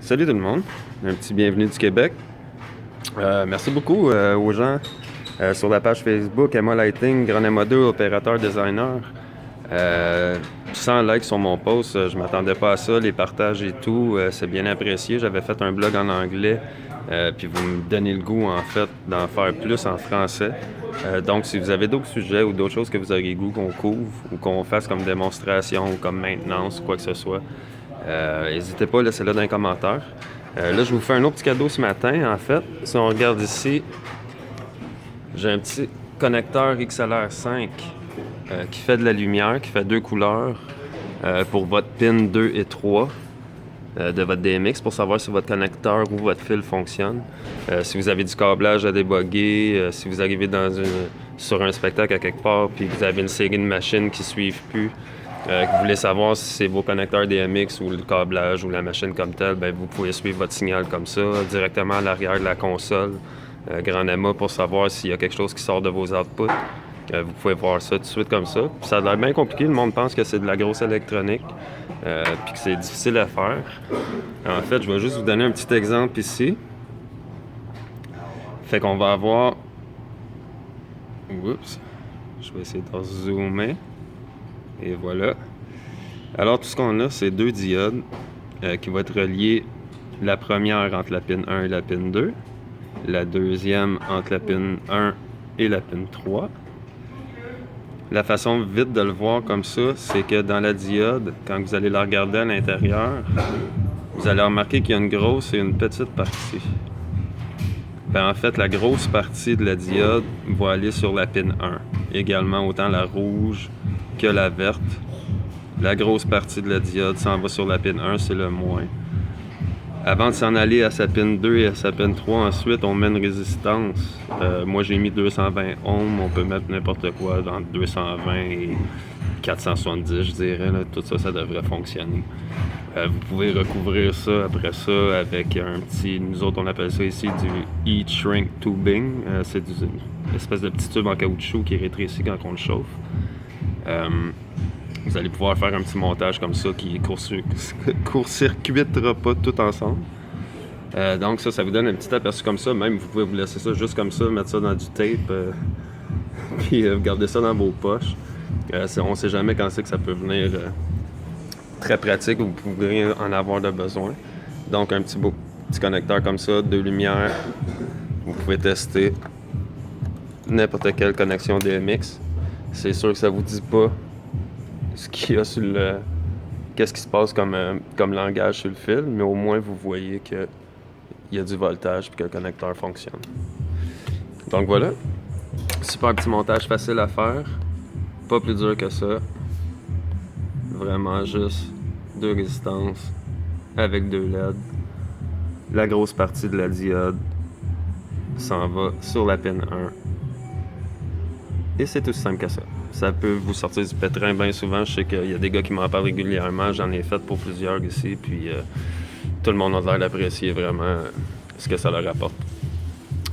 Salut tout le monde, un petit bienvenue du Québec. Merci beaucoup aux gens sur la page Facebook Emma Lighting, Grand Emma 2, opérateur designer. 100 likes sur mon post, je m'attendais pas à ça, les partages et tout, c'est bien apprécié. J'avais fait un blog en anglais, puis vous me donnez le goût en fait d'en faire plus en français. Donc si vous avez d'autres sujets ou d'autres choses que vous auriez goût qu'on couvre ou qu'on fasse comme démonstration ou comme maintenance ou quoi que ce soit, n'hésitez pas à laisser là dans les commentaires. Là, je vous fais un autre petit cadeau ce matin, en fait. Si on regarde ici, j'ai un petit connecteur XLR 5 qui fait de la lumière, qui fait deux couleurs pour votre pin 2 et 3 de votre DMX pour savoir si votre connecteur ou votre fil fonctionne. Si vous avez du câblage à déboguer, si vous arrivez sur un spectacle à quelque part puis que vous avez une série de machines qui ne suivent plus, que vous voulez savoir si c'est vos connecteurs DMX ou le câblage ou la machine comme telle, ben vous pouvez suivre votre signal comme ça, directement à l'arrière de la console, Grand Emma, pour savoir s'il y a quelque chose qui sort de vos outputs. Vous pouvez voir ça tout de suite comme ça. Puis ça a l'air bien compliqué, le monde pense que c'est de la grosse électronique, puis que c'est difficile à faire. En fait, je vais juste vous donner un petit exemple ici. Fait qu'on va avoir... Oups! Je vais essayer de zoomer. Et voilà. Alors, tout ce qu'on a, c'est deux diodes qui vont être reliées. La première entre la pin 1 et la pin 2. La deuxième entre la pin 1 et la pin 3. La façon vite de le voir comme ça, c'est que dans la diode, quand vous allez la regarder à l'intérieur, vous allez remarquer qu'il y a une grosse et une petite partie. Ben, en fait, la grosse partie de la diode va aller sur la pin 1. Également, autant la rouge que la verte. La grosse partie de la diode s'en va sur la pin 1, c'est le moins. Avant de s'en aller à sa pin 2 et à sa pin 3, ensuite, on met une résistance. Moi, j'ai mis 220 ohms. On peut mettre n'importe quoi entre 220 et 470, je dirais. Là. Tout ça, ça devrait fonctionner. Vous pouvez recouvrir ça après ça avec un petit... Nous autres, on appelle ça ici du heat shrink tubing. C'est une espèce de petit tube en caoutchouc qui rétrécit quand on le chauffe. Vous allez pouvoir faire un petit montage comme ça qui court-circuitera pas tout ensemble. Donc ça vous donne un petit aperçu comme ça. Même vous pouvez vous laisser ça juste comme ça, mettre ça dans du tape, puis garder ça dans vos poches. On sait jamais quand c'est que ça peut venir très pratique. Vous pourriez en avoir de besoin. Donc un petit connecteur comme ça, deux lumières. Vous pouvez tester n'importe quelle connexion DMX. C'est sûr que ça vous dit pas ce qu'il y a sur le... Qu'est-ce qui se passe comme langage sur le fil, mais au moins vous voyez qu'il y a du voltage et que le connecteur fonctionne. Donc voilà, super petit montage facile à faire, pas plus dur que ça. Vraiment juste deux résistances avec deux LED. La grosse partie de la diode s'en va sur la pin 1. Et c'est aussi simple que ça. Ça peut vous sortir du pétrin bien souvent. Je sais qu'il y a des gars qui m'en parlent régulièrement. J'en ai fait pour plusieurs ici. Puis tout le monde a l'air d'apprécier vraiment ce que ça leur apporte.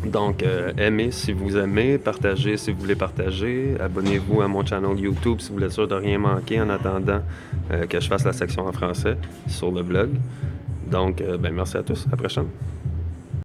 Donc, aimez si vous aimez, partagez si vous voulez partager. Abonnez-vous à mon channel YouTube si vous voulez être sûr de rien manquer en attendant que je fasse la section en français sur le blog. Donc, merci à tous. À la prochaine.